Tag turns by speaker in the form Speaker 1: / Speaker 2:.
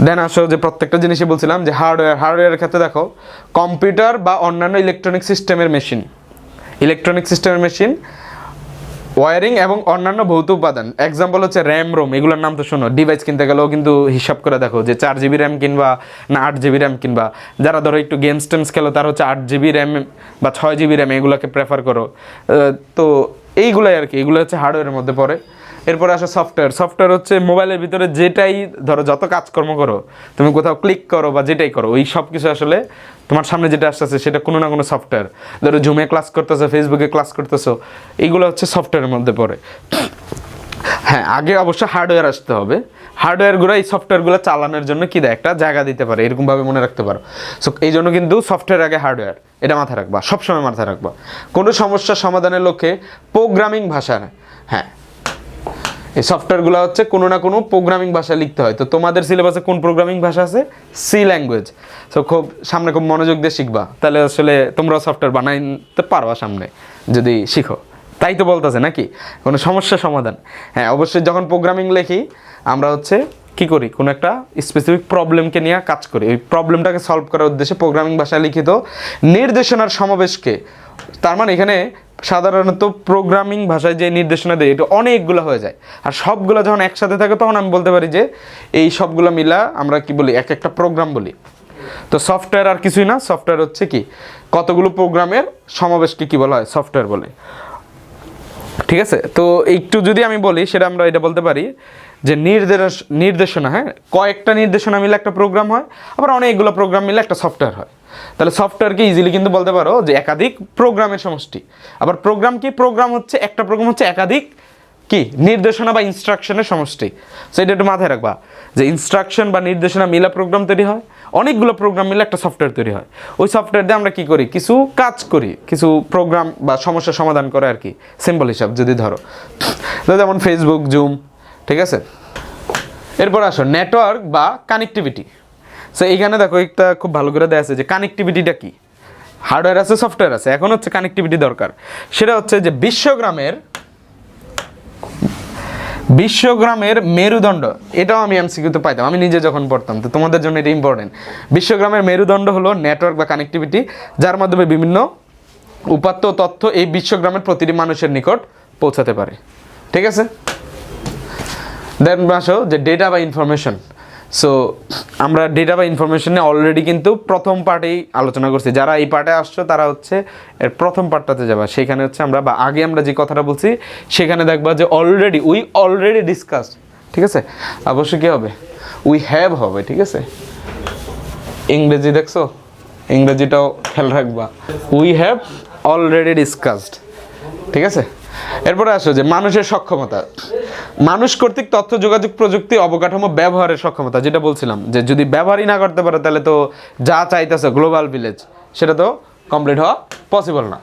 Speaker 1: দেন আসো যে প্রত্যেকটা জিনিসই বলছিলাম যে হার্ডওয়্যারের ক্ষেত্রে দেখো কম্পিউটার বা অন্যান্য ইলেকট্রনিক সিস্টেমের মেশিন ওয়ারিং এবং অন্যান্য ভৌত উপাদান, এক্সাম্পল হচ্ছে র্যাম রোম, এগুলোর নাম তো শোনো। ডিভাইস কিনতে গেলেও কিন্তু হিসাব করে দেখো যে 4 GB র্যাম কিনবা না 8 GB র্যাম কিনবা। যারা ধরো একটু গেমস টেমস খেলো তারা হচ্ছে 8 GB র্যাম বা 6 GB র্যাম এগুলোকে প্রেফার করো। তো এইগুলাই আর কি, এগুলো হচ্ছে হার্ডওয়্যারের মধ্যে পড়ে। এরপরে আসে সফটওয়্যার হচ্ছে মোবাইলের ভিতরে যেটাই ধরো যত কাজকর্ম করো, তুমি কোথাও ক্লিক করো বা যেটাই করো, ওই সব কিছু আসলে তোমার সামনে যেটা আসতেছে সেটা কোনো না কোনো সফটওয়্যার। ধরো জুমে ক্লাস করতেছো, ফেসবুকে ক্লাস করতেছো, এইগুলো হচ্ছে সফটওয়্যারের মধ্যে পড়ে। হ্যাঁ, আগে অবশ্য হার্ডওয়্যার আসতে হবে। হার্ডওয়্যারগুলো এই সফটওয়্যারগুলো চালানোর জন্য কী দেয়, একটা জায়গা দিতে পারে, এরকমভাবে মনে রাখতে পারো। সো এই জন্য কিন্তু সফটওয়্যার আগে হার্ডওয়্যার, এটা মাথায় রাখবা, সবসময় মাথায় রাখবা। কোনো সমস্যা সমাধানের লক্ষ্যে প্রোগ্রামিং ভাষা, হ্যাঁ এই সফটওয়্যারগুলো হচ্ছে কোনো না কোনো প্রোগ্রামিং ভাষা লিখতে হয়। তো তোমাদের সিলেবাসে কোন প্রোগ্রামিং ভাষা আছে? C language. সো সামনে খুব মনোযোগ দিয়ে শিখবা, তাহলে আসলে তোমরা সফটওয়্যার বানাইতে পারবা সামনে যদি শিখো। তাই তো বলতেছে নাকি, কোনো সমস্যা সমাধান। হ্যাঁ অবশ্যই, যখন প্রোগ্রামিং লিখি আমরা হচ্ছে কী করি, কোনো একটা স্পেসিফিক প্রবলেমকে নিয়ে কাজ করি, ওই প্রবলেমটাকে সলভ করার উদ্দেশ্যে প্রোগ্রামিং ভাষায় লিখিত নির্দেশনার সমাবেশকে, তার মানে এখানে সাধারণত প্রোগ্রামিং ভাষায় যে নির্দেশনা দেয় এটা অনেকগুলো হয়ে যায়। আর সবগুলো যখন একসাথে থাকে তখন আমি বলতে পারি যে এই সবগুলো মিলা আমরা কি বলি, এক একটা প্রোগ্রাম বলি। তো সফটওয়্যার আর কিছুই না, সফটওয়্যার হচ্ছে কি কতগুলো প্রোগ্রামের সমাবেশকে কি বলা হয়, সফটওয়্যার বলে। ঠিক আছে, তো একটু যদি আমি বলি সেটা আমরা এটা বলতে পারি যে নির্দেশনা, হ্যাঁ কয়েকটা নির্দেশনা মিলে একটা প্রোগ্রাম হয়, আবার অনেকগুলো প্রোগ্রাম মিলে একটা সফটওয়্যার হয়। তাহলে সফটওয়্যারকে ইজিলি কিন্তু বলতে পারো যে একাধিক প্রোগ্রামের সমষ্টি। আবার প্রোগ্রাম কি, প্রোগ্রাম হচ্ছে একটা প্রোগ্রাম হচ্ছে একাধিক কি নির্দেশনা বা ইনস্ট্রাকশনের সমষ্টি। সো এটা একটু মাথায় রাখবা যে ইনস্ট্রাকশন বা নির্দেশনা মিলা প্রোগ্রাম তৈরি হয়, অনেকগুলো প্রোগ্রাম মিলে একটা সফটওয়্যার তৈরি হয়। ওই সফটওয়্যার দিয়ে আমরা কি করি, কিছু কাজ করি, কিছু প্রোগ্রাম বা সমস্যা সমাধান করে আর কি, সিম্পল হিসাব যদি ধরো যেমন ফেসবুক, জুম। ঠিক আছে, এরপর আসো নেটওয়ার্ক বা কানেক্টিভিটি। সো এইখানে দেখো একটা খুব ভালো করে দেওয়া আছে যে কানেক্টিভিটিটা কি। হার্ডওয়্যার আছে, সফটওয়্যার আছে, এখন হচ্ছে কানেক্টিভিটি দরকার। সেটা হচ্ছে যে বিশ্বগ্রামের মেরুদণ্ড, এটাও আমি এমসিকিউতে পাইতাম আমি নিজে যখন পড়তাম, তো তোমাদের জন্য এটা ইম্পর্টেন্ট। বিশ্বগ্রামের মেরুদণ্ড হলো নেটওয়ার্ক বা কানেক্টিভিটি, যার মাধ্যমে বিভিন্ন উপাত্ত তথ্য এই বিশ্বগ্রামের প্রতিটি মানুষের নিকট পৌঁছাতে পারে। ঠিক আছে, দেন আসো যে ডেটা বা ইনফরমেশন। সো আমরা ডেটা বা ইনফরমেশন নিয়ে অলরেডি কিন্তু প্রথম পার্টেই আলোচনা করছি। যারা এই পার্টে আসছো তারা হচ্ছে এর প্রথম পার্টটাতে যাবা, সেখানে হচ্ছে আমরা বা আগে আমরা যে কথাটা বলছি সেখানে দেখবা যে অলরেডি ডিসকাস। ঠিক আছে, অবশ্যই কী হবে, উই হ্যাভ হবে। ঠিক আছে, ইংরেজি দেখছো, ইংরেজিটাও খেয়াল রাখবা, উই হ্যাভ অলরেডি ডিসকাসড। ঠিক আছে, এরপরে আসো যে মানুষের সক্ষমতা, মানুষ কর্তৃক তথ্য যোগাযোগ প্রযুক্তি অবকাঠামো ব্যবহারের সক্ষমতা, যেটা বলছিলাম যে যদি ব্যবহারই না করতে পারে তাহলে তো যা চাইতেছে গ্লোবাল ভিলেজ সেটা তো কমপ্লিট হওয়া পসিবল না।